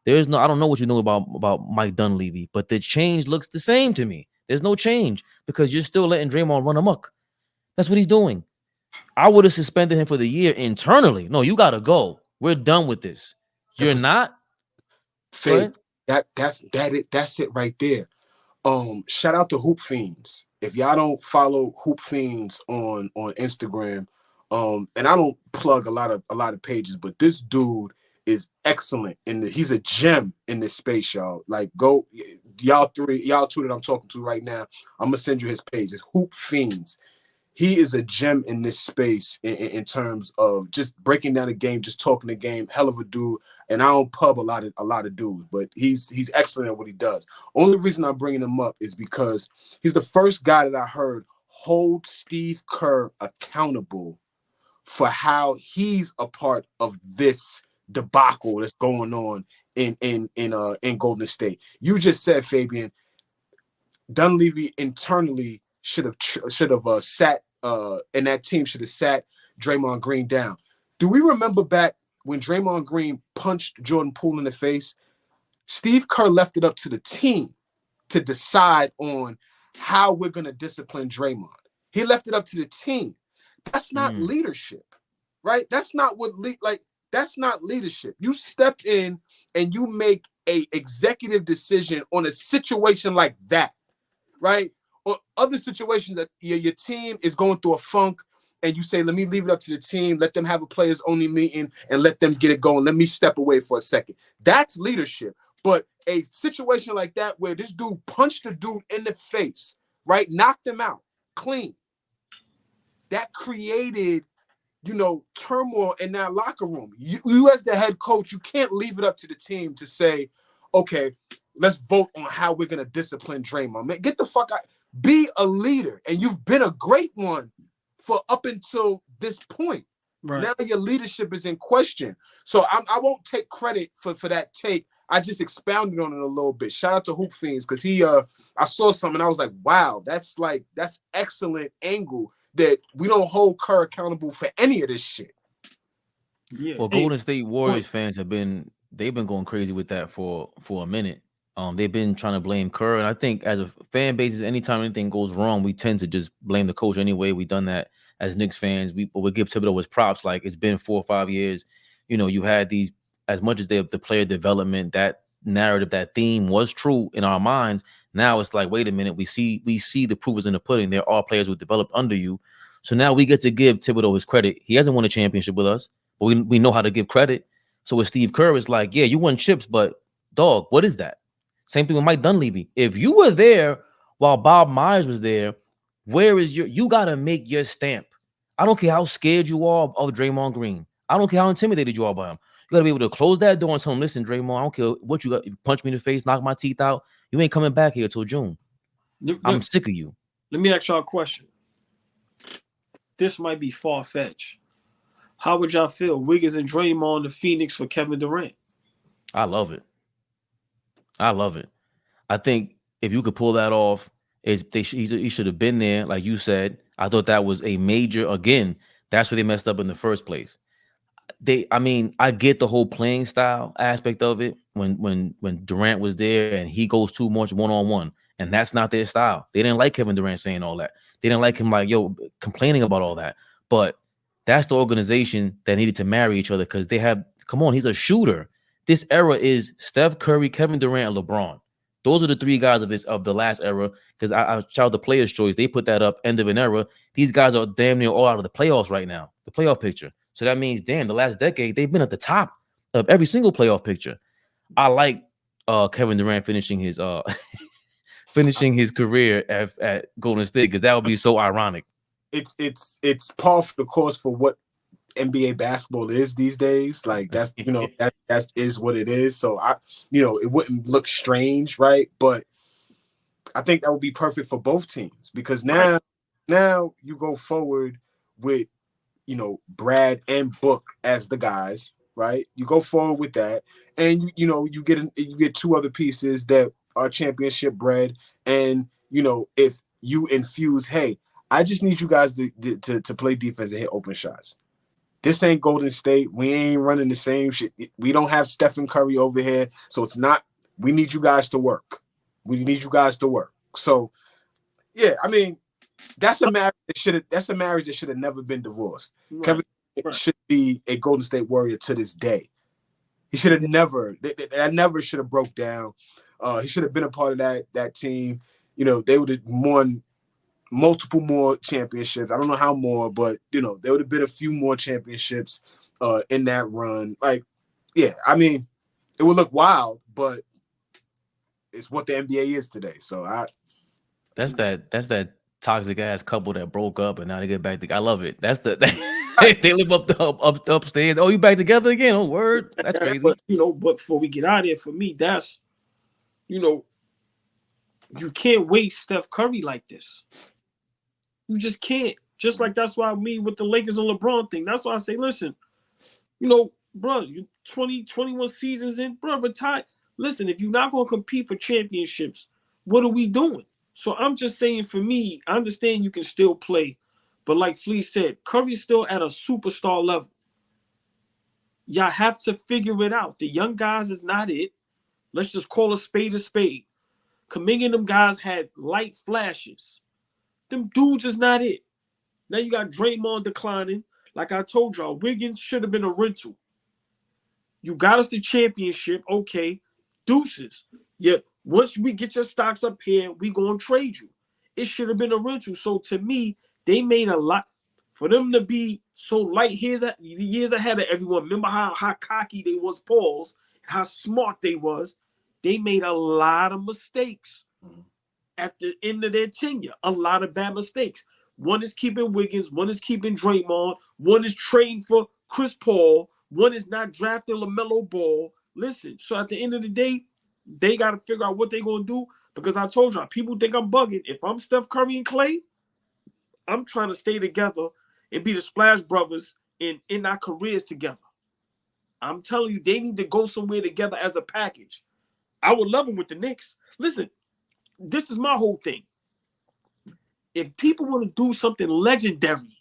There's no, I don't know what you know about Mike Dunleavy, but the change looks the same to me. There's no change because you're still letting Draymond run amok. That's what he's doing. I would have suspended him for the year internally. No, you gotta go. We're done with this. You're not. Fade. That's it right there. Shout out to Hoop Fiends. If y'all don't follow Hoop Fiends on Instagram, and I don't plug a lot of pages, but this dude is excellent he's a gem in this space, y'all. Like, go, y'all two that I'm talking to right now. I'm gonna send you his page. It's Hoop Fiends. He is a gem in this space in terms of just breaking down the game, just talking the game. Hell of a dude. And I don't pub a lot of dudes, but he's excellent at what he does. Only reason I'm bringing him up is because he's the first guy that I heard hold Steve Kerr accountable for how he's a part of this debacle that's going on in Golden State. You just said, Fabian, Dunleavy internally should have sat and that team should have sat Draymond Green down. Do we remember back when Draymond Green punched Jordan Poole in the face? Steve Kerr left it up to the team to decide on how we're going to discipline Draymond. He left it up to the team. That's not leadership, right? That's not that's not leadership. You step in and you make a executive decision on a situation like that, right? Or other situations that your team is going through a funk and you say, let me leave it up to the team, let them have a players only meeting and let them get it going. Let me step away for a second. That's leadership. But a situation like that where this dude punched a dude in the face, right? Knocked him out clean. That created, turmoil in that locker room. You as the head coach, you can't leave it up to the team to say, okay, let's vote on how we're going to discipline Draymond. Man, get the fuck out. Be a leader, and you've been a great one for up until this point. Right. Now your leadership is in question. So I won't take credit for that take. I just expounded on it a little bit. Shout out to Hoop Fiends because I saw something and I was like, wow, that's excellent angle that we don't hold Kerr accountable for any of this shit. Yeah. Well, Golden State Warriors fans they've been going crazy with that for a minute. They've been trying to blame Kerr, and I think as a fan base, anytime anything goes wrong, we tend to just blame the coach anyway. We've done that as Knicks fans. We give Thibodeau his props. Like, it's been 4 or 5 years. You had these, as much as the player development, that narrative, that theme was true in our minds. Now it's like, wait a minute, we see the proof is in the pudding. There are players who developed under you. So now we get to give Thibodeau his credit. He hasn't won a championship with us, but we know how to give credit. So with Steve Kerr, it's like, yeah, you won chips, but dog, what is that? Same thing with Mike Dunleavy. If you were there while Bob Myers was there, where is you got to make your stamp. I don't care how scared you are of Draymond Green. I don't care how intimidated you are by him. You got to be able to close that door and tell him, listen, Draymond, I don't care what you got. You punch me in the face, knock my teeth out. You ain't coming back here till June. I'm sick of you. Let me ask y'all a question. This might be far-fetched. How would y'all feel? Wiggins and Draymond, the Phoenix for Kevin Durant. I love it. I think if you could pull that off, he should have been there, like you said. I thought that was a major. Again, that's where they messed up in the first place. I get the whole playing style aspect of it. When Durant was there and he goes too much one-on-one, and that's not their style. They didn't like Kevin Durant saying all that. They didn't like him complaining about all that. But that's the organization that needed to marry each other because they have. Come on, he's a shooter. This era is Steph Curry, Kevin Durant, and LeBron. Those are the 3 guys of the last era. Because I shout the Players' Choice. They put that up, end of an era. These guys are damn near all out of the playoffs right now, the playoff picture. So that means, damn, the last decade, they've been at the top of every single playoff picture. I like Kevin Durant finishing his career at Golden State because that would be so ironic. It's par for the course for what NBA basketball is these days. Like that's that is what it is. So it wouldn't look strange, right? But I think that would be perfect for both teams because now you go forward with Brad and Book as the guys, right? You go forward with that, and you get 2 other pieces that are championship bred, and if you infuse, hey, I just need you guys to play defense and hit open shots. This ain't Golden State. We ain't running the same shit. We don't have Steph and Curry over here. So it's not, we need you guys to work. We need you guys to work. So, yeah, I mean, that's a marriage that should have never been divorced. Right. Kevin should be a Golden State Warrior to this day. He should have never, that never should have broke down. He should have been a part of that team. You know, they would have won multiple more championships. I don't know how more, but, you know, there would have been a few more championships in that run. Like, yeah, I mean, it would look wild, but it's what the NBA is today. So that's that toxic ass couple that broke up and now they get back together. I love it. That's they live up the upstairs. Oh, you back together again? Oh, word. That's crazy. But, you know, but before we get out of here, for me, that's, you know, you can't waste Steph Curry like this. You just can't. Just like that's why me with the Lakers and LeBron thing. That's why I say, listen, you know, bro, you 21 seasons in, bro, retire. Listen, if you're not going to compete for championships, what are we doing? So I'm just saying, for me, I understand you can still play, but like Flea said, Curry's still at a superstar level. Y'all have to figure it out. The young guys is not it. Let's just call a spade a spade. Kuminga and them guys had light flashes. Them dudes is not it. Now you got Draymond declining. Like I told y'all, Wiggins should have been a rental. You got us the championship. Okay, deuces. Yeah, once we get your stocks up here, we going to trade you. It should have been a rental. So to me, they made a lot. For them to be so light years ahead of everyone. Remember how cocky they was, Pauls, how smart they was. They made a lot of mistakes at the end of their tenure. A lot of bad mistakes. One is keeping Wiggins. One is keeping Draymond. One is trading for Chris Paul. One is not drafting LaMelo Ball. Listen, so at the end of the day, they got to figure out what they're going to do, because I told y'all, people think I'm bugging. If I'm Steph Curry and Klay, I'm trying to stay together and be the Splash Brothers in our careers together. I'm telling you, they need to go somewhere together as a package. I would love them with the Knicks. Listen, this is my whole thing. If people want to do something legendary,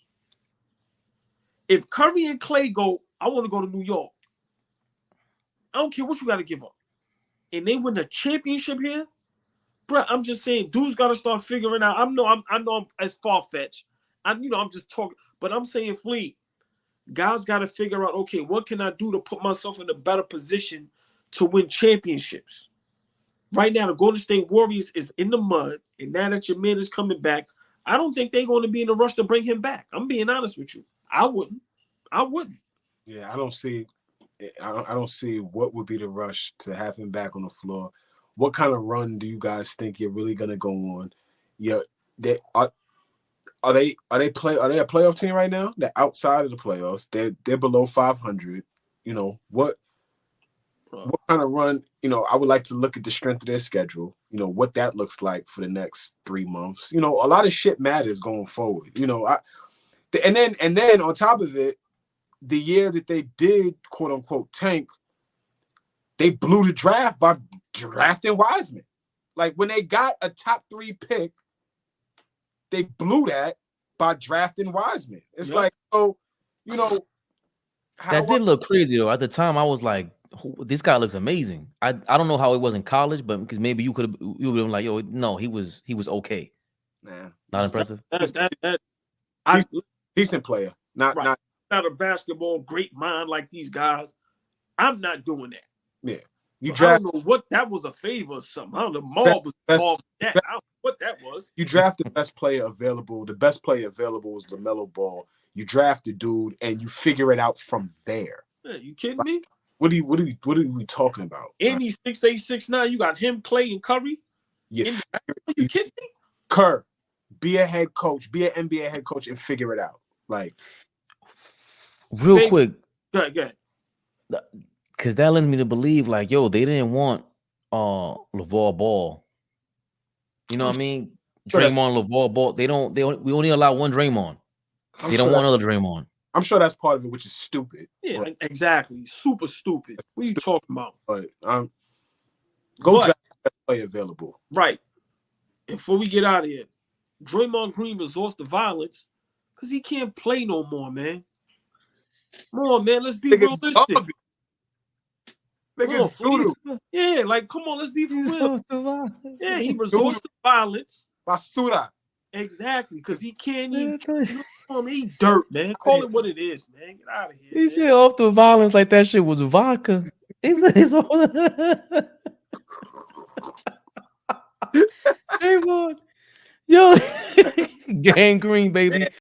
if Curry and Klay go, I want to go to New York. I don't care what you got to give up. And they win a championship here, bro. I'm just saying, dudes got to start figuring out. I know I'm as far-fetched. I'm just talking, but I'm saying, Flea, guys got to figure out, okay, what can I do to put myself in a better position to win championships? Right now, the Golden State Warriors is in the mud, and now that your man is coming back, I don't think they're going to be in a rush to bring him back. I'm being honest with you. I wouldn't. Yeah, I don't see what would be the rush to have him back on the floor. What kind of run do you guys think you're really gonna go on? Yeah, are they a playoff team right now? They're outside of the playoffs. They're below 500. You know what kind of run? You know, I would like to look at the strength of their schedule. You know what that looks like for the next 3 months. You know, a lot of shit matters going forward. You know, and then on top of it, the year that they did quote unquote tank, they blew the draft by drafting Wiseman. Like when they got a top 3 pick, they blew that by drafting Wiseman. It's like, so, you know, that did look crazy though. At the time, I was like, this guy looks amazing. I don't know how it was in college, but because maybe you would have been like, yo, no, he was okay. Nah, not impressive. Decent player. Not a basketball great mind like these guys. I'm not doing that. Yeah. I don't know what that was, a favor or something. I don't know. Mob was involved in that. I don't know what that was. You draft the best player available. The best player available is LaMelo Ball. You draft the dude and you figure it out from there. Yeah, you kidding me? What are we talking about? And he's 6'8", 6'9". You got him, Klay, and Curry. Yeah. Are you kidding me? Kerr, be a head coach, be an NBA head coach, and figure it out. Like, real quick. Go ahead. Because that led me to believe, like, yo, they didn't want LeVar Ball. You know what I mean? Draymond, LeVar Ball. We only allow one Draymond. They don't want another Draymond. I'm sure that's part of it, which is stupid. Yeah, exactly. Super stupid. What are you talking about? But go draft the best player available. Right. And before we get out of here, Draymond Green resorts to violence because he can't play no more, man. Come on, man. Let's be Niggas realistic. garbage. Niggas doodoo. Yeah, like come on, let's be for real. Yeah, he resorts to violence. Basura. Exactly, because he can't even eat dirt, man. Call it what it is, man. Get out of here. He said off the violence like that shit was vodka. Draymond, yo, gangrene, baby.